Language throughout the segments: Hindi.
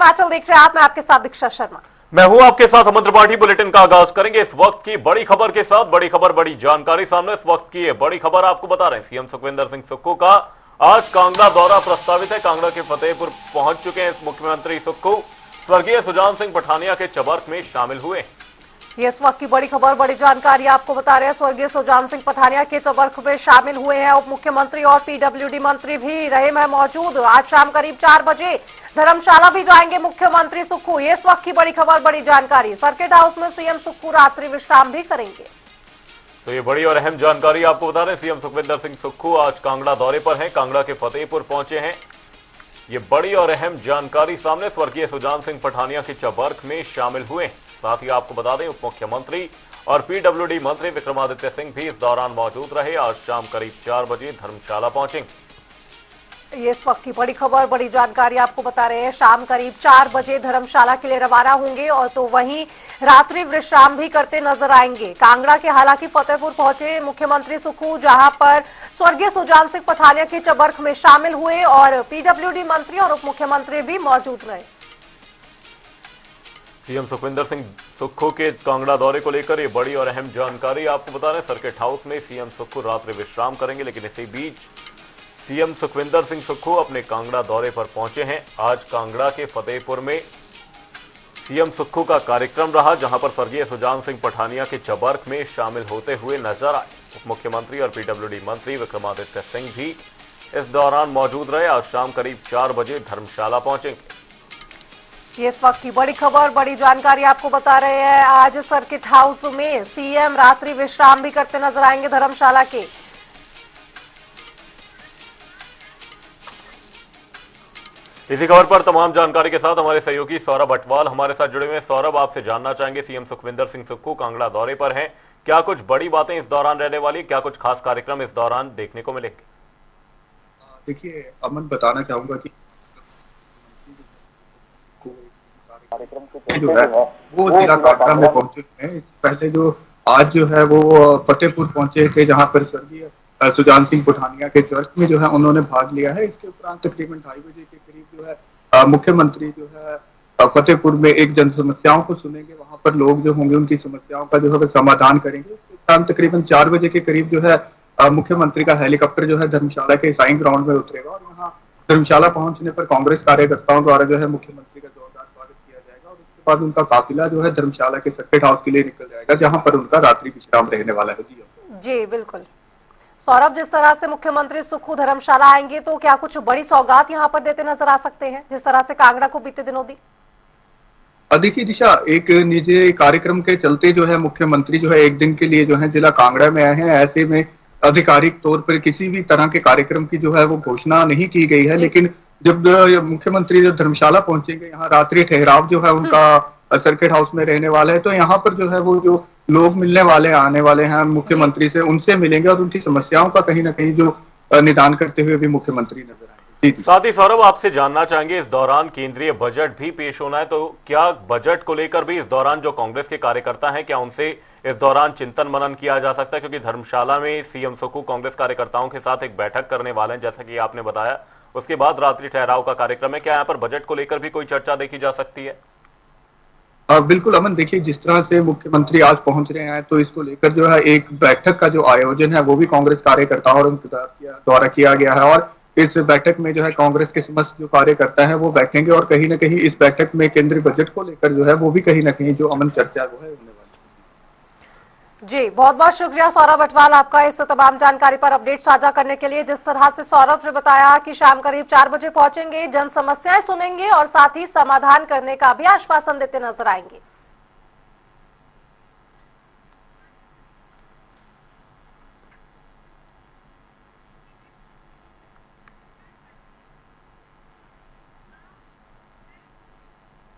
हिमाचल देख रहे हैं आप, मैं आपके साथ दीक्षा शर्मा। मैं हूं आपके साथ अमन त्रिपाठी। बुलेटिन का आगाज करेंगे इस वक्त की बड़ी खबर के साथ। बड़ी खबर, बड़ी जानकारी सामने। इस वक्त की ये बड़ी खबर आपको बता रहे हैं, सीएम सुखविंदर सिंह सुक्खू का आज कांगड़ा दौरा प्रस्तावित है। कांगड़ा के फतेहपुर पहुंच चुके हैं मुख्यमंत्री सुक्खू। स्वर्गीय सुजान सिंह पठानिया के चबर्ख में शामिल हुए। ये इस वक्त की बड़ी खबर, बड़ी जानकारी आपको बता रहे हैं। स्वर्गीय सुजान सिंह पठानिया के चबर्ख में शामिल हुए हैं। उप मुख्यमंत्री और पीडब्ल्यूडी मंत्री भी रहे हैं मौजूद। आज शाम करीब 4 बजे धर्मशाला भी जाएंगे मुख्यमंत्री सुक्खू। ये इस वक्त की बड़ी खबर, बड़ी जानकारी। सर्किट हाउस में सीएम सुक्खू रात्रि विश्राम भी करेंगे। तो ये बड़ी और अहम जानकारी आपको बता रहे हैं, सीएम सुखविंदर सिंह सुक्खू आज कांगड़ा दौरे पर हैं। कांगड़ा के फतेहपुर पहुंचे हैं। ये बड़ी और अहम जानकारी सामने। स्वर्गीय सुजान सिंह पठानिया के चबर्ख में शामिल हुए। साथ ही आपको बता दें, उप मुख्यमंत्री और पीडब्ल्यूडी मंत्री विक्रमादित्य सिंह भी इस दौरान मौजूद रहे। आज शाम करीब 4 बजे धर्मशाला पहुंचेंगे। ये इस वक्त की बड़ी खबर, बड़ी जानकारी आपको बता रहे हैं। शाम करीब 4 बजे धर्मशाला के लिए रवाना होंगे और तो वहीं रात्रि विश्राम भी करते नजर आएंगे। कांगड़ा के हालांकि फतेहपुर पहुंचे मुख्यमंत्री सुक्खू, जहां पर स्वर्गीय सुजान सिंह पठानिया के चबर्ख में शामिल हुए और पीडब्ल्यूडी मंत्री और उप मुख्यमंत्री भी मौजूद रहे। सीएम सुखविंदर सिंह सुक्खू के कांगड़ा दौरे को लेकर ये बड़ी और अहम जानकारी आपको बता रहे हैं। सर्किट हाउस में सीएम सुक्खू रात्रि विश्राम करेंगे, लेकिन इसी बीच सीएम सुखविंदर सिंह सुक्खू अपने कांगड़ा दौरे पर पहुंचे हैं। आज कांगड़ा के फतेहपुर में सीएम सुक्खू का कार्यक्रम रहा, जहां पर स्वर्गीय सुजान सिंह पठानिया के चबर्ख में शामिल होते हुए नजर आए। उप मुख्यमंत्री और पीडब्ल्यूडी मंत्री विक्रमादित्य सिंह भी इस दौरान मौजूद रहे। आज शाम करीब 4 बजे धर्मशाला पहुंचेंगे। ये इस वक्त की बड़ी खबर, बड़ी जानकारी आपको बता रहे हैं। आज सर्किट हाउस में सीएम रात्रि विश्राम भी करते नजर आएंगे धर्मशाला के। इसी खबर पर तमाम जानकारी के साथ हमारे सहयोगी सौरभ अटवाल हमारे साथ जुड़े हुए हैं। सौरभ, आपसे जानना चाहेंगे, सीएम सुखविंदर सिंह सुक्खू कांगड़ा दौरे पर हैं, क्या कुछ बड़ी बातें इस दौरान रहने वाली, क्या कुछ खास कार्यक्रम इस दौरान देखने को मिलेंगे? देखिए अमन, बताना चाहूंगा कि कार्यक्रम जो है वो जिला कांगड़ा में पहुंचे हैं। इससे पहले जो आज जो है वो फतेहपुर पहुंचे थे, जहां पर स्वर्गीय सुजान सिंह पठानिया के चर्च में जो है उन्होंने भाग लिया है। इसके उपरांत तकरीबन 2:30 बजे के करीब जो है मुख्यमंत्री जो है फतेहपुर में एक जन समस्याओं को सुनेंगे। वहां पर लोग जो होंगे उनकी समस्याओं का जो है समाधान करेंगे। इसके उपरांत तकरीबन 4 बजे के करीब जो है मुख्यमंत्री का हेलीकॉप्टर जो है धर्मशाला के ईसाई ग्राउंड में उतरेगा और यहाँ धर्मशाला पहुंचने पर कांग्रेस कार्यकर्ताओं द्वारा जो है मुख्यमंत्री का जोरदार स्वागत किया जाएगा और उसके बाद उनका काफिला जो है धर्मशाला के सर्किट हाउस के लिए निकल जाएगा, जहां पर उनका रात्रि विश्राम रहने वाला है। जी बिल्कुल सौरभ, जिस तरह से मुख्यमंत्री सुक्खू धर्मशाला आएंगे तो क्या कुछ बड़ी सौगात यहां पर देते नजर आ सकते हैं, जिस तरह से कांगड़ा को बीते दिनों दी? देखिए दिशा, एक निजी कार्यक्रम के चलते जो है मुख्यमंत्री जो है एक दिन के लिए जो है जिला कांगड़ा में आए हैं। ऐसे में आधिकारिक तौर पर किसी भी तरह के कार्यक्रम की जो है वो घोषणा नहीं की गई है, लेकिन जब मुख्यमंत्री जब धर्मशाला पहुंचेंगे, यहाँ रात्रि ठहराव जो है उनका सर्किट हाउस में रहने वाला है, तो यहाँ पर जो है वो जो लोग मिलने वाले आने वाले हैं मुख्यमंत्री से, उनसे मिलेंगे और उनकी समस्याओं का कहीं ना कहीं जो निदान करते हुए भी मुख्यमंत्री नजर आएंगे। साथ ही सौरभ, आपसे जानना चाहेंगे, इस दौरान केंद्रीय बजट भी पेश होना है, तो क्या बजट को लेकर भी इस दौरान जो कांग्रेस के कार्यकर्ता हैं, क्या उनसे इस दौरान चिंतन मनन किया जा सकता है? क्योंकि धर्मशाला में सीएम सुक्खू कांग्रेस कार्यकर्ताओं के साथ एक बैठक करने वाले हैं, जैसा कि आपने बताया। उसके बाद रात्रि ठहराव का कार्यक्रम है। क्या यहाँ पर बजट को लेकर भी कोई चर्चा देखी जा सकती है? बिल्कुल अमन, देखिए जिस तरह से मुख्यमंत्री आज पहुंच रहे हैं तो इसको लेकर जो है एक बैठक का जो आयोजन है वो भी कांग्रेस कार्यकर्ताओं द्वारा किया गया है और इस बैठक में जो है कांग्रेस के समस्त जो कार्यकर्ता है वो बैठेंगे और कहीं ना कहीं इस बैठक में केंद्रीय बजट को लेकर जो है वो भी कहीं ना कहीं जो अमन चर्चा वो है होने वाली। जी बहुत बहुत शुक्रिया सौरभ अटवाल आपका इस तमाम जानकारी पर अपडेट साझा करने के लिए। जिस तरह से सौरभ ने बताया कि शाम करीब 4 बजे पहुंचेंगे, जन समस्याएं सुनेंगे और साथ ही समाधान करने का भी आश्वासन देते नजर आएंगे।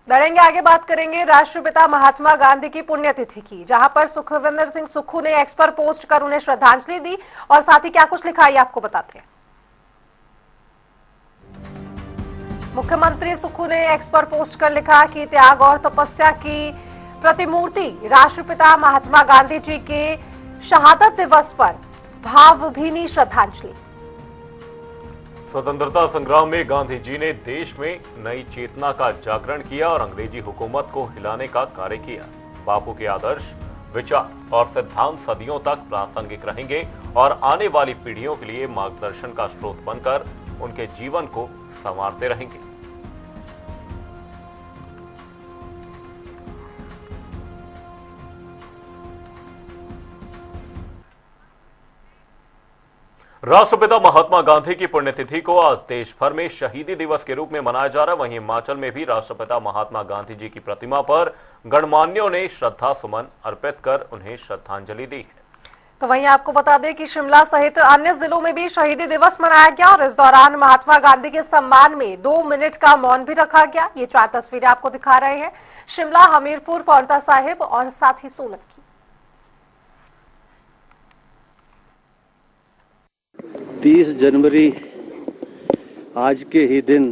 बढ़ेंगे आगे, बात करेंगे राष्ट्रपिता महात्मा गांधी की पुण्यतिथि की, जहां पर सुखविंदर सिंह सुक्खू ने एक्स पर पोस्ट कर उन्हें श्रद्धांजलि दी और साथ ही क्या कुछ लिखा है आपको बताते हैं। मुख्यमंत्री सुक्खू ने एक्स पर पोस्ट कर लिखा कि त्याग और तपस्या की प्रतिमूर्ति राष्ट्रपिता महात्मा गांधी जी के शहादत दिवस पर भावभीनी श्रद्धांजलि। स्वतंत्रता संग्राम में गांधी जी ने देश में नई चेतना का जागरण किया और अंग्रेजी हुकूमत को हिलाने का कार्य किया। बापू के आदर्श, विचार और सिद्धांत सदियों तक प्रासंगिक रहेंगे और आने वाली पीढ़ियों के लिए मार्गदर्शन का स्रोत बनकर उनके जीवन को संवारते रहेंगे। राष्ट्रपिता महात्मा गांधी की पुण्यतिथि को आज देश भर में शहीदी दिवस के रूप में मनाया जा रहा है। वहीं हिमाचल में भी राष्ट्रपिता महात्मा गांधी जी की प्रतिमा पर गणमान्यों ने श्रद्धा सुमन अर्पित कर उन्हें श्रद्धांजलि दी है। तो वहीं आपको बता दें कि शिमला सहित अन्य जिलों में भी शहीदी दिवस मनाया गया और इस दौरान महात्मा गांधी के सम्मान में 2 मिनट का मौन भी रखा गया। ये 4 तस्वीरें आपको दिखा रहे हैं, शिमला, हमीरपुर, पांवटा साहिब और साथ ही सोलन की। 30 जनवरी आज के ही दिन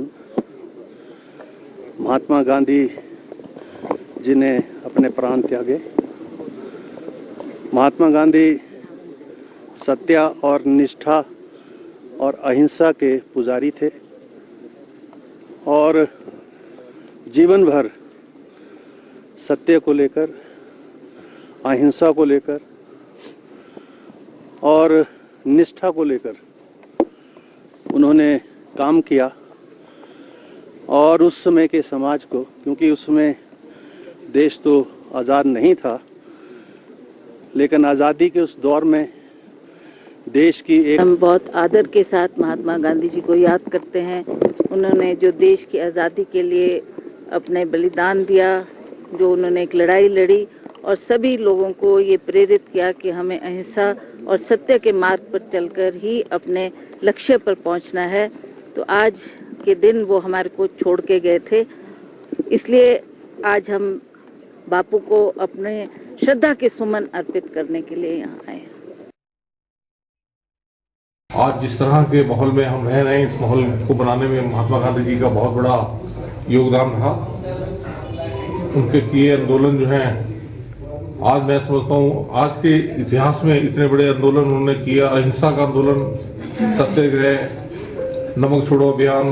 महात्मा गांधी जी ने अपने प्राण त्यागे। महात्मा गांधी सत्य और निष्ठा और अहिंसा के पुजारी थे और जीवन भर सत्य को लेकर, अहिंसा को लेकर और निष्ठा को लेकर उन्होंने काम किया। और उस समय के समाज को, क्योंकि उस समय देश तो आज़ाद नहीं था, लेकिन आज़ादी के उस दौर में देश की एक हम बहुत आदर के साथ महात्मा गांधी जी को याद करते हैं। उन्होंने जो देश की आज़ादी के लिए अपने बलिदान दिया, जो उन्होंने एक लड़ाई लड़ी और सभी लोगों को ये प्रेरित किया कि हमें अहिंसा और सत्य के मार्ग पर चलकर ही अपने लक्ष्य पर पहुंचना है। तो आज के दिन वो हमारे को छोड़ के गए थे, इसलिए आज हम बापू को अपने श्रद्धा के सुमन अर्पित करने के लिए यहाँ आए। आज जिस तरह के माहौल में हम रह रहे हैं, इस माहौल को बनाने में महात्मा गांधी जी का बहुत बड़ा योगदान था। उनके किए आंदोलन जो हैं, आज मैं समझता हूँ आज के इतिहास में इतने बड़े आंदोलन उन्होंने किया। अहिंसा का आंदोलन, सत्याग्रह, नमक छोड़ो अभियान,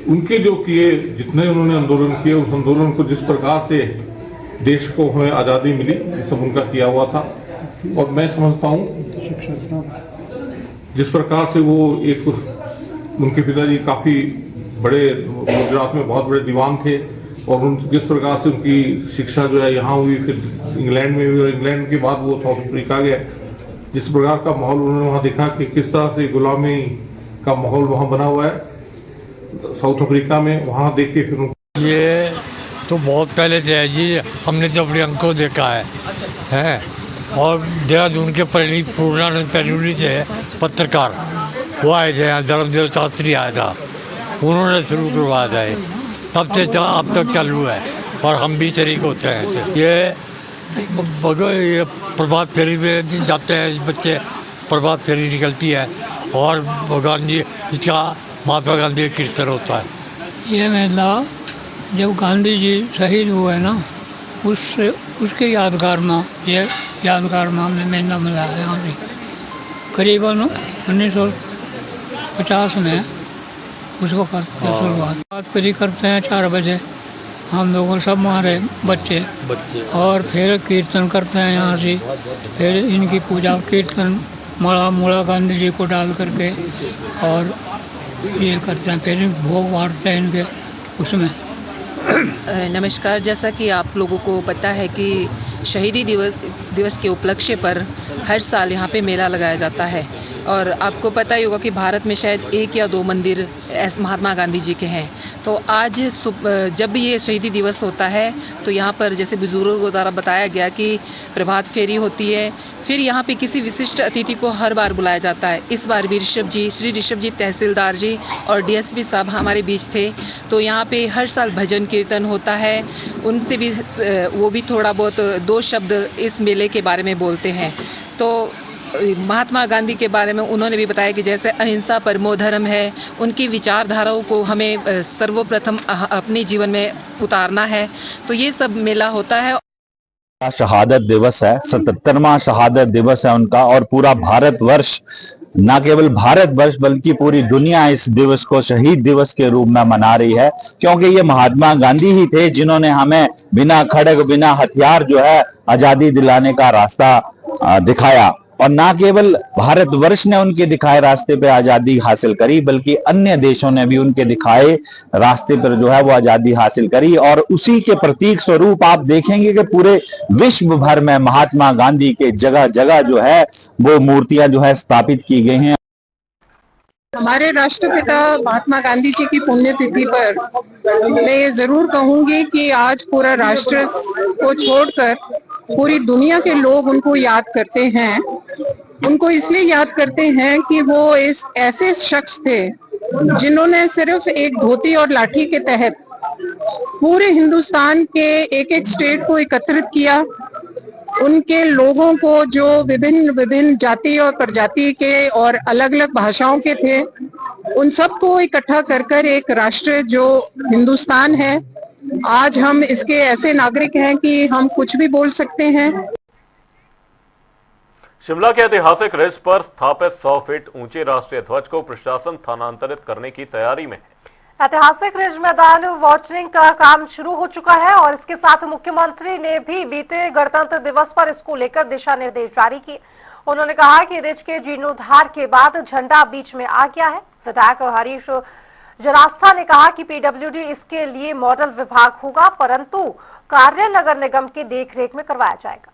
उनके जो किए, जितने उन्होंने आंदोलन किए, उस आंदोलन को जिस प्रकार से देश को हमें आज़ादी मिली, ये सब उनका किया हुआ था। और मैं समझता हूँ जिस प्रकार से वो एक, उनके पिताजी काफ़ी बड़े, गुजरात में बहुत बड़े दीवान थे और उन जिस प्रकार से उनकी शिक्षा जो है यहाँ हुई, फिर इंग्लैंड में हुई और इंग्लैंड के बाद वो साउथ अफ्रीका गए। जिस प्रकार का माहौल उन्होंने वहाँ देखा कि किस तरह से गुलामी का माहौल वहाँ बना हुआ है साउथ अफ्रीका में, वहाँ देख के फिर ये तो बहुत पहले से है जी, हमने तो अपने अंक को देखा है और देहरादून के पूर्णानंद पैरूरी थे पत्रकार, वो आए थे यहाँ, धर्मदेव शास्त्री आया था, उन्होंने शुरू करवाया था। तब से अब तक चालू है और हम भी शरीक होते हैं। ये प्रभात फेरी में जाते हैं बच्चे, प्रभात फेरी निकलती है और भगवान जी का, महात्मा गांधी का कीर्तन होता है। ये मेला जब गांधी जी शहीद हुए ना, उसके यादगार में, ये यादगार में मेला मिला है यहाँ पे। करीबन 1950 में उस वक्त शुरुआत बात करी करते हैं 4 बजे हम लोगों सब हमारे बच्चे और फिर कीर्तन करते हैं यहाँ से। फिर इनकी पूजा कीर्तन माला गांधी जी को डाल करके और ये करते हैं, फिर भोग बांटते हैं इनके उसमें। नमस्कार, जैसा कि आप लोगों को पता है कि शहीदी दिवस के उपलक्ष्य पर हर साल यहाँ पे मेला लगाया जाता है और आपको पता ही होगा कि भारत में शायद 1 या 2 मंदिर महात्मा गांधी जी के हैं। तो आज जब भी ये शहीदी दिवस होता है तो यहाँ पर जैसे बुजुर्गों द्वारा बताया गया कि प्रभात फेरी होती है, फिर यहाँ पे किसी विशिष्ट अतिथि को हर बार बुलाया जाता है। इस बार भी श्री ऋषभ जी तहसीलदार जी और डीएसपी साहब हमारे बीच थे। तो यहाँ पे हर साल भजन कीर्तन होता है, उनसे भी वो भी थोड़ा बहुत 2 शब्द इस मेले के बारे में बोलते हैं। तो महात्मा गांधी के बारे में उन्होंने भी बताया कि जैसे अहिंसा परमो धर्म है, उनकी विचारधाराओं को हमें सर्वप्रथम अपने जीवन में उतारना है। तो ये सब मेला होता है। शहादत दिवस है, 77वां शहादत दिवस है उनका और पूरा भारतवर्ष न केवल भारतवर्ष बल्कि पूरी दुनिया इस दिवस को शहीद दिवस के रूप में मना रही है, क्योंकि ये महात्मा गांधी ही थे जिन्होंने हमें बिना खड़ग बिना हथियार जो है आजादी दिलाने का रास्ता दिखाया। और ना केवल भारतवर्ष ने उनके दिखाए रास्ते पे आजादी हासिल करी, बल्कि अन्य देशों ने भी उनके दिखाए रास्ते पर जो है वो आजादी हासिल करी। और उसी के प्रतीक स्वरूप आप देखेंगे कि पूरे विश्व भर में महात्मा गांधी के जगह जगह जो है वो मूर्तियां जो है स्थापित की गई हैं। हमारे राष्ट्रपिता महात्मा गांधी जी की पुण्यतिथि पर मैं ये जरूर कहूंगी कि आज पूरा राष्ट्र को छोड़कर पूरी दुनिया के लोग उनको याद करते हैं। उनको इसलिए याद करते हैं कि वो इस ऐसे शख्स थे जिन्होंने सिर्फ एक धोती और लाठी के तहत पूरे हिंदुस्तान के एक एक स्टेट को एकत्रित किया। उनके लोगों को जो विभिन्न विभिन्न जाति और प्रजाति के और अलग अलग भाषाओं के थे, उन सबको इकट्ठा कर कर एक राष्ट्र जो हिंदुस्तान है, आज हम इसके ऐसे नागरिक हैं कि हम कुछ भी बोल सकते हैं। शिमला के ऐतिहासिक रिज पर स्थापित 100 फीट ऊंचे राष्ट्रीय ध्वज को प्रशासन स्थानांतरित करने की तैयारी में है। ऐतिहासिक रिज मैदान वाटरिंग का काम शुरू हो चुका है और इसके साथ मुख्यमंत्री ने भी बीते गणतंत्र दिवस पर इसको लेकर दिशा निर्देश जारी किए। उन्होंने कहा कि रिज के जीर्णोद्धार के बाद झंडा बीच में आ गया है। विधायक हरीश जरास्था ने कहा कि पीडब्ल्यूडी इसके लिए मॉडल विभाग होगा, परंतु कार्य नगर निगम की देखरेख में करवाया जाएगा।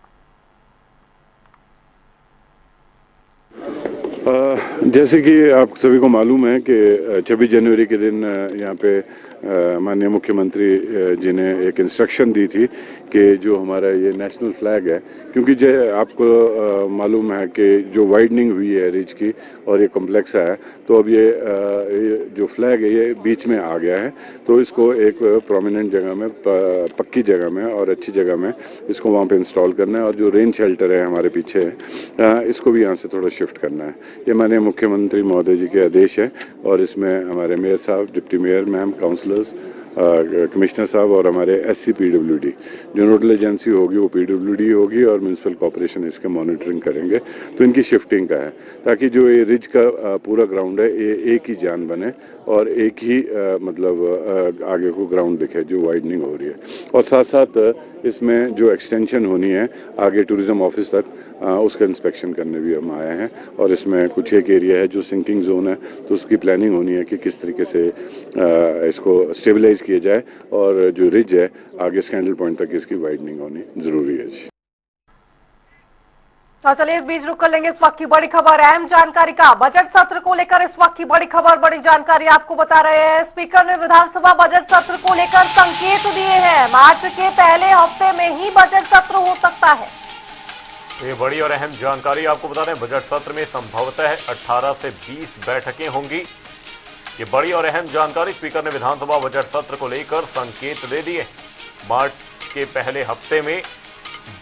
जैसे कि आप सभी को मालूम है कि 26 जनवरी के दिन यहाँ पे माननीय मुख्यमंत्री जी ने एक इंस्ट्रक्शन दी थी कि जो हमारा ये नेशनल फ्लैग है, क्योंकि आपको मालूम है कि जो वाइडनिंग हुई है रिज की और ये कॉम्प्लेक्स है, तो अब ये जो फ्लैग है ये बीच में आ गया है। तो इसको एक प्रोमिनेंट जगह में, पक्की जगह में और अच्छी जगह में इसको वहाँ पे इंस्टॉल करना है। और जो रेन शेल्टर है हमारे पीछे है, इसको भी यहाँ से थोड़ा शिफ्ट करना है। ये माननीय मुख्यमंत्री महोदय जी के आदेश है और इसमें हमारे मेयर साहब, deputy mayor ma'am, counsellors, commissioner साहब और हमारे एससी पीडब्ल्यूडी जो नोडल एजेंसी होगी वो पीडब्ल्यूडी होगी और म्यूनसिपल कॉर्पोरेशन इसका मॉनिटरिंग करेंगे। तो इनकी शिफ्टिंग का है ताकि जो ये रिज का पूरा ग्राउंड है ये एक ही जान बने और एक ही मतलब आगे को ग्राउंड दिखे जो वाइडनिंग हो रही है। और साथ साथ इसमें जो एक्सटेंशन होनी है आगे टूरिज्म ऑफिस तक, उसका इंस्पेक्शन करने भी हम आए हैं। और इसमें कुछ एक एरिया है जो सिंकिंग जोन है, तो उसकी प्लानिंग होनी है कि किस तरीके से इसको स्टेबलाइज किया जाए और जो रिज है आगे स्कैंडल पॉइंट तक इसकी वाइडनिंग होनी जरूरी है। और चलिए इस बीच रुक कर लेंगे इस वक्त की बड़ी खबर, अहम जानकारी का बजट सत्र को लेकर इस वक्त की बड़ी खबर, बड़ी जानकारी आपको बता रहे हैं। स्पीकर ने विधानसभा बजट सत्र को लेकर संकेत दिए हैं। मार्च के पहले हफ्ते में ही बजट सत्र हो सकता है। ये बड़ी और अहम जानकारी आपको बता रहे हैं। बजट सत्र में संभवतः 18 से 20 बैठकें होंगी। ये बड़ी और अहम जानकारी, स्पीकर ने विधानसभा बजट सत्र को लेकर संकेत दे दिए। मार्च के पहले हफ्ते में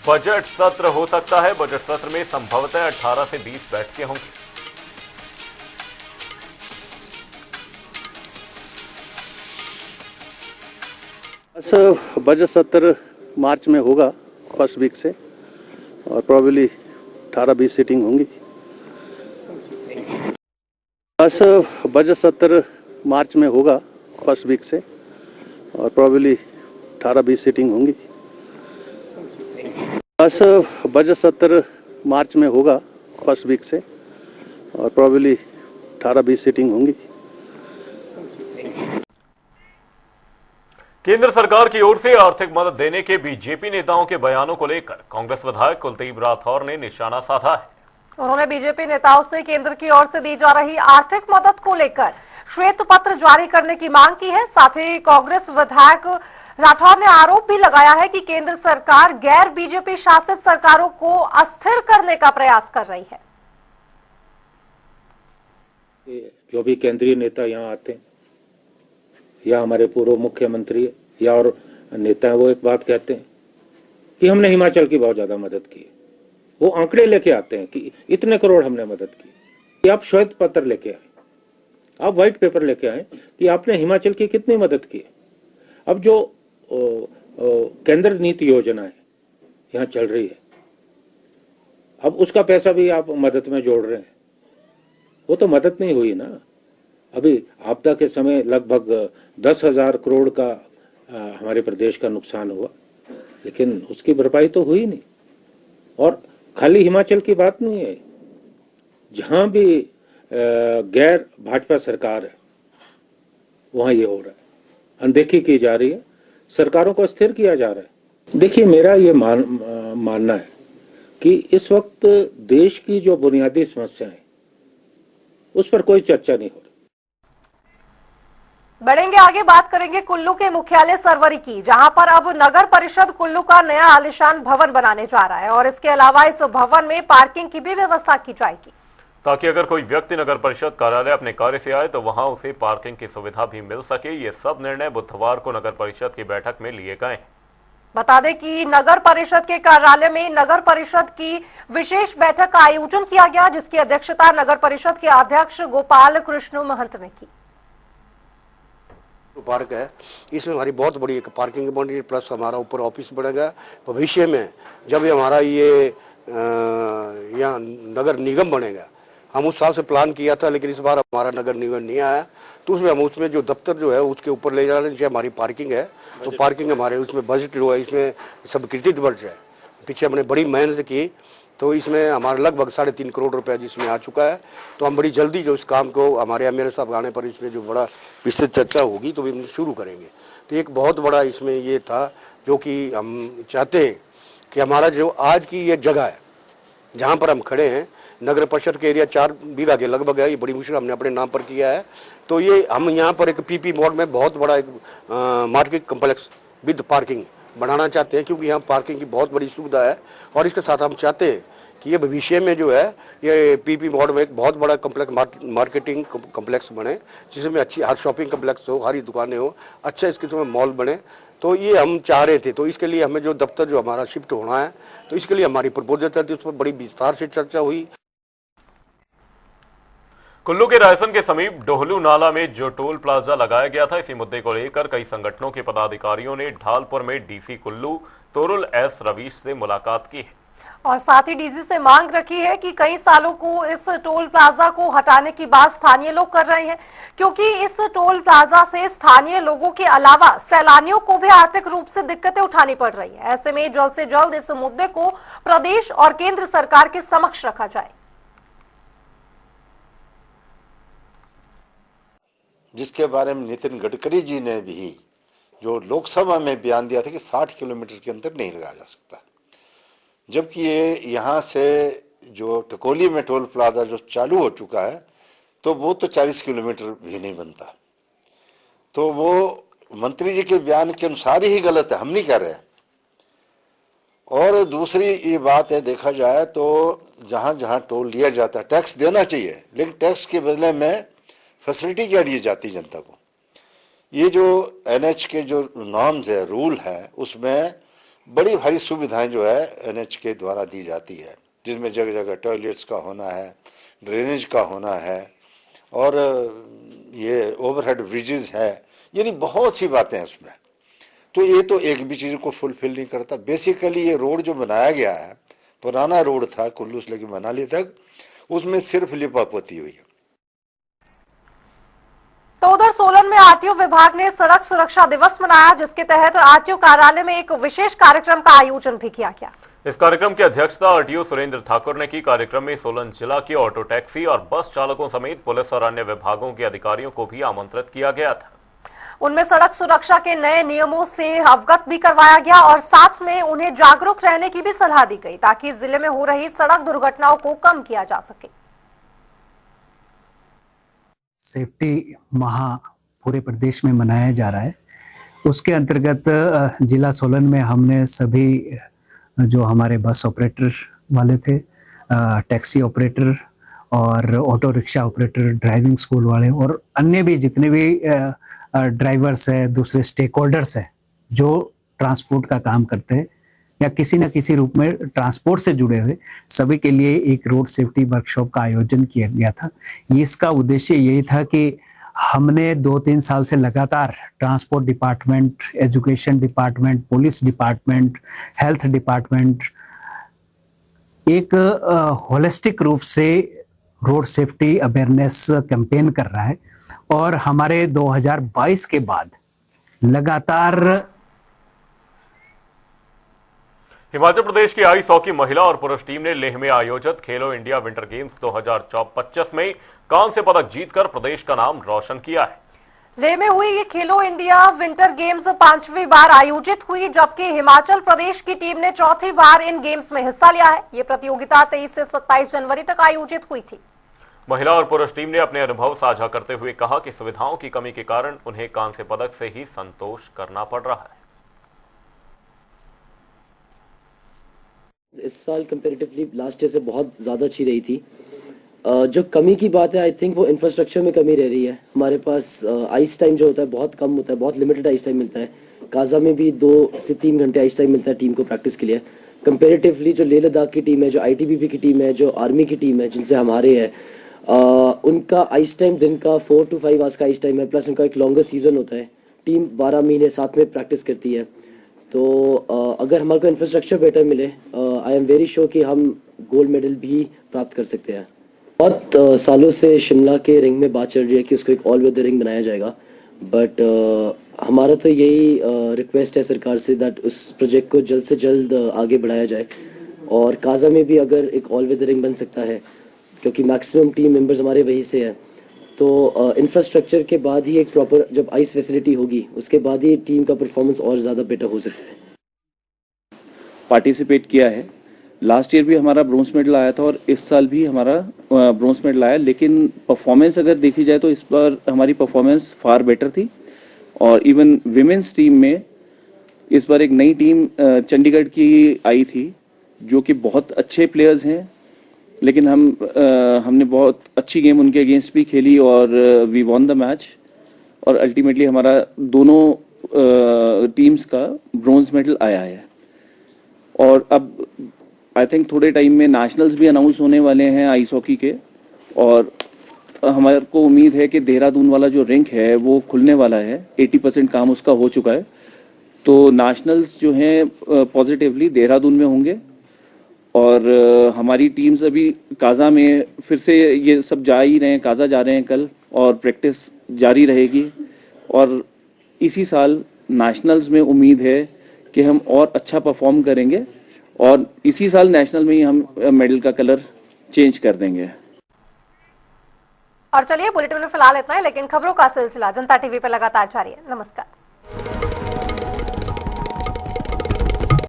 बजट सत्र हो सकता है। बजट सत्र में संभवतः 18 से 20 बैठकें होंगी। बजट सत्र मार्च में होगा फर्स्ट वीक से और प्रोबेबली 18-20 सीटिंग होंगी। बजट सत्र मार्च में होगा फर्स्ट वीक से और प्रोबेबली 18-20 सीटिंग होंगी। बजट सत्र मार्च में होगा फर्स्ट वीक से और प्रोबेबली 18-20 सीटिंग होंगी। केंद्र सरकार की ओर से आर्थिक मदद देने के बीजेपी नेताओं के बयानों को लेकर कांग्रेस विधायक कुलदीप राठौर ने निशाना साधा है। उन्होंने बीजेपी नेताओं से केंद्र की ओर से दी जा रही आर्थिक मदद को लेकर श्वेत पत्र जारी करने की मांग की है। साथ ही कांग्रेस विधायक राठौर ने आरोप भी लगाया है कि केंद्र सरकार गैर बीजेपी शासित सरकारों को अस्थिर करने का प्रयास कर रही है। जो भी केंद्रीय नेता यहाँ आते हैं या हमारे पूर्व मुख्यमंत्री या और नेता हैं, वो एक बात कहते हैं कि हमने हिमाचल की बहुत ज्यादा मदद की। वो आंकड़े लेके आते हैं कि इतने करोड़ हमने मदद की। कि आप श्वेत पत्र लेके आए, आप व्हाइट पेपर लेके आए कि आपने हिमाचल की कितनी मदद की। अब जो केंद्र नीति योजना है यहाँ चल रही है, अब उसका पैसा भी आप मदद में जोड़ रहे हैं। वो तो मदद नहीं हुई ना। अभी आपदा के समय लगभग 10,000 करोड़ का हमारे प्रदेश का नुकसान हुआ, लेकिन उसकी भरपाई तो हुई नहीं। और खाली हिमाचल की बात नहीं है, जहां भी गैर भाजपा सरकार है वहां ये हो रहा है, अनदेखी की जा रही है, सरकारों को अस्थिर किया जा रहा है। देखिए, मेरा ये मानना है कि इस वक्त देश की जो बुनियादी समस्याएं उस पर कोई चर्चा नहीं हो रही। बढ़ेंगे आगे, बात करेंगे कुल्लू के मुख्यालय सरवरी की, जहां पर अब नगर परिषद कुल्लू का नया आलीशान भवन बनाने जा रहा है और इसके अलावा इस भवन में पार्किंग की भी व्यवस्था की जाएगी, ताकि अगर कोई व्यक्ति नगर परिषद कार्यालय अपने कार्य से आए तो वहां उसे पार्किंग की सुविधा भी मिल सके। ये सब निर्णय बुधवार को नगर परिषद की बैठक में लिए गए। बता दें कि नगर परिषद के कार्यालय में नगर परिषद की विशेष बैठक का आयोजन किया गया, जिसकी अध्यक्षता नगर परिषद के अध्यक्ष गोपाल कृष्ण महंत ने की। पार्क है, इसमें हमारी बहुत बड़ी एक पार्किंग बनी, प्लस हमारा ऊपर ऑफिस बनेगा। भविष्य में जब ये हमारा ये यहाँ नगर निगम बनेगा, हम उस साल से प्लान किया था, लेकिन इस बार हमारा नगर निगम नहीं आया, तो उसमें हम उसमें जो दफ्तर जो है उसके ऊपर ले जा रहे हैं। जैसे हमारी पार्किंग है तो पार्किंग हमारे उसमें बजट जो है इसमें सब कृतित बजट है, पीछे हमने बड़ी मेहनत की, तो इसमें हमारा लगभग 3.5 करोड़ रुपया जिसमें आ चुका है। तो हम बड़ी जल्दी जो इस काम को हमारे एमएलए साहब आने पर इसमें जो बड़ा विस्तृत चर्चा होगी तो हम शुरू करेंगे। तो एक बहुत बड़ा इसमें ये था जो कि हम चाहते हैं कि हमारा जो आज की ये जगह है जहाँ पर हम खड़े हैं, नगर परिषद के एरिया 4 बीघा के लगभग है, ये बड़ी मुश्किल हमने अपने नाम पर किया है। तो ये हम यहाँ पर एक पीपी मोड में बहुत बड़ा एक मार्केट कम्प्लेक्स विद पार्किंग बनाना चाहते हैं, क्योंकि यहाँ पार्किंग की बहुत बड़ी सुविधा है। और इसके साथ हम चाहते हैं कि ये भविष्य में जो है ये पीपी मोड में एक बहुत बड़ा कम्प्लेक्स मार्केटिंग कम्प्लेक्स बने, जिसमें अच्छी हर शॉपिंग कम्प्लेक्स हो, हरी दुकानें हो, अच्छा इसके में मॉल बने। तो ये हम चाह रहे थे, तो इसके लिए हमें जो दफ्तर जो हमारा शिफ्ट होना है, तो इसके लिए हमारी प्रपोजल थी, उस पर बड़ी विस्तार से चर्चा हुई। कुल्लू के रायसन के समीप डोहलू नाला में जो टोल प्लाजा लगाया गया था, इसी मुद्दे को लेकर कई संगठनों के पदाधिकारियों ने ढालपुर में डीसी कुल्लू तोरुल एस रवीश से मुलाकात की है और साथ ही डीसी से मांग रखी है कि कई सालों को इस टोल प्लाजा को हटाने की बात स्थानीय लोग कर रहे हैं, क्योंकि इस टोल प्लाजा से स्थानीय लोगों के अलावा सैलानियों को भी आर्थिक रूप से दिक्कतें उठानी पड़ रही है। ऐसे में जल्द से जल्द इस मुद्दे को प्रदेश और केंद्र सरकार के समक्ष रखा जाए। जिसके बारे में नितिन गडकरी जी ने भी जो लोकसभा में बयान दिया था कि 60 किलोमीटर के अंदर नहीं लगाया जा सकता, जबकि ये यहाँ से जो टकोली में टोल प्लाजा जो चालू हो चुका है तो वो तो 40 किलोमीटर भी नहीं बनता। तो वो मंत्री जी के बयान के अनुसार ही गलत है, हम नहीं कह रहे। और दूसरी ये बात है, देखा जाए तो जहाँ जहाँ टोल लिया जाता है टैक्स देना चाहिए, लेकिन टैक्स के बदले में फैसिलिटी क्या दी जाती है जनता को। ये जो एनएच के जो नॉर्म्स है, रूल है, उसमें बड़ी भारी सुविधाएं जो है एनएच के द्वारा दी जाती है, जिसमें जगह जगह टॉयलेट्स का होना है, ड्रेनेज का होना है, और ये ओवरहेड ब्रिजेस है, यानी बहुत सी बातें हैं उसमें। तो ये तो एक भी चीज़ को फुलफिल नहीं करता। बेसिकली ये रोड जो बनाया गया है, पुराना रोड था कुल्लू से लेकर मनाली तक, उसमें सिर्फ लिपापोती हुई है। तो उधर सोलन में आरटीओ विभाग ने सड़क सुरक्षा दिवस मनाया, जिसके तहत आरटीओ कार्यालय में एक विशेष कार्यक्रम का आयोजन भी किया गया। इस कार्यक्रम की अध्यक्षता आरटीओ सुरेंद्र ठाकुर ने की। कार्यक्रम में सोलन जिला के ऑटो टैक्सी और बस चालकों समेत पुलिस और अन्य विभागों के अधिकारियों को भी आमंत्रित किया गया था। उनमें सड़क सुरक्षा के नए नियमों से अवगत भी करवाया गया और साथ में उन्हें जागरूक रहने की भी सलाह दी गई, ताकि जिले में हो रही सड़क दुर्घटनाओं को कम किया जा सके। सेफ्टी माह पूरे प्रदेश में मनाया जा रहा है। उसके अंतर्गत जिला सोलन में हमने सभी जो हमारे बस ऑपरेटर वाले थे, टैक्सी ऑपरेटर और auto rickshaw operator, driving school वाले और अन्य भी जितने भी ड्राइवर्स हैं, दूसरे स्टेक होल्डर्स हैं जो ट्रांसपोर्ट का काम करते हैं या किसी न किसी रूप में ट्रांसपोर्ट से जुड़े हुए, सभी के लिए एक रोड सेफ्टी वर्कशॉप का आयोजन किया गया था। इसका उद्देश्य यही था कि हमने 2-3 साल से लगातार transport department, education department, police department, health department एक होलिस्टिक रूप से रोड सेफ्टी अवेयरनेस कैंपेन कर रहा है और हमारे 2022 के बाद लगातार हिमाचल प्रदेश की आइस हॉकी महिला और पुरुष टीम ने लेह में आयोजित खेलो इंडिया विंटर गेम्स 2025 में कांस्य पदक जीतकर प्रदेश का नाम रोशन किया है। लेह में हुई ये खेलो इंडिया विंटर गेम्स 5वीं बार आयोजित हुई, जबकि हिमाचल प्रदेश की टीम ने 4थी बार इन गेम्स में हिस्सा लिया है। ये प्रतियोगिता 23 से 27 जनवरी तक आयोजित हुई थी। महिला और पुरुष टीम ने अपने अनुभव साझा करते हुए कहा कि सुविधाओं की कमी के कारण उन्हें कांस्य पदक से ही संतोष करना पड़ रहा है। इस साल कंपैरेटिवली लास्ट ईयर से बहुत ज़्यादा अच्छी रही थी। जो कमी की बात है, आई थिंक वो इंफ्रास्ट्रक्चर में कमी रह रही है। हमारे पास आइस टाइम जो होता है बहुत कम होता है, बहुत लिमिटेड आइस टाइम मिलता है। काजा में भी 2 से 3 घंटे आइस टाइम मिलता है टीम को प्रैक्टिस के लिए। कंपैरेटिवली जो लेह लद्दाख की टीम है, जो आईटीबीपी की टीम है, जो आर्मी की टीम है जिनसे हमारे है, उनका आइस टाइम दिन का 4 to 5 आवर्स का आइस टाइम है, प्लस उनका एक लॉन्गर सीजन होता है। टीम 12 महीने साथ में प्रैक्टिस करती है। तो अगर हमारे को इंफ्रास्ट्रक्चर बेटर मिले, आई एम वेरी श्योर कि हम गोल्ड मेडल भी प्राप्त कर सकते हैं। बहुत सालों से शिमला के रिंग में बात चल रही है कि उसको एक ऑल वेदर रिंग बनाया जाएगा, बट हमारा तो यही रिक्वेस्ट है सरकार से दैट उस प्रोजेक्ट को जल्द से जल्द आगे बढ़ाया जाए। और काजा में भी अगर एक ऑल वेदर रिंग बन सकता है, क्योंकि मैक्सिमम टीम मेंबर्स हमारे वहीं से है, तो इंफ्रास्ट्रक्चर के बाद ही एक प्रॉपर जब आइस फैसिलिटी होगी उसके बाद ही टीम का परफॉर्मेंस और ज़्यादा बेटर हो सकता है। पार्टिसिपेट किया है, लास्ट ईयर भी हमारा ब्रोंज मेडल आया था और इस साल भी हमारा ब्रोंज मेडल आया, लेकिन परफॉर्मेंस अगर देखी जाए तो इस बार हमारी परफॉर्मेंस फार बेटर थी। और इवन विमेंस टीम में इस बार एक नई टीम चंडीगढ़ की आई थी जो कि बहुत अच्छे प्लेयर्स हैं, लेकिन हमने बहुत अच्छी गेम उनके अगेंस्ट भी खेली और वी वॉन द मैच। और अल्टीमेटली हमारा दोनों टीम्स का ब्रोंज मेडल आया है। और अब आई थिंक थोड़े टाइम में नेशनल्स भी अनाउंस होने वाले हैं आइस हॉकी के, और हमारे को उम्मीद है कि देहरादून वाला जो रिंक है वो खुलने वाला है। 80% काम उसका हो चुका है। तो नेशनल्स जो हैं पॉजिटिवली देहरादून में होंगे और हमारी टीम्स अभी काजा में फिर से ये सब जा ही रहे हैं, काजा जा रहे हैं कल, और प्रैक्टिस जारी रहेगी। और इसी साल नेशनल्स में उम्मीद है कि हम और अच्छा परफॉर्म करेंगे और इसी साल नेशनल में ही हम मेडल का कलर चेंज कर देंगे। और चलिए बुलेटिन में फिलहाल इतना है, लेकिन खबरों का सिलसिला जनता टीवी पर लगातार जारी है। नमस्कार।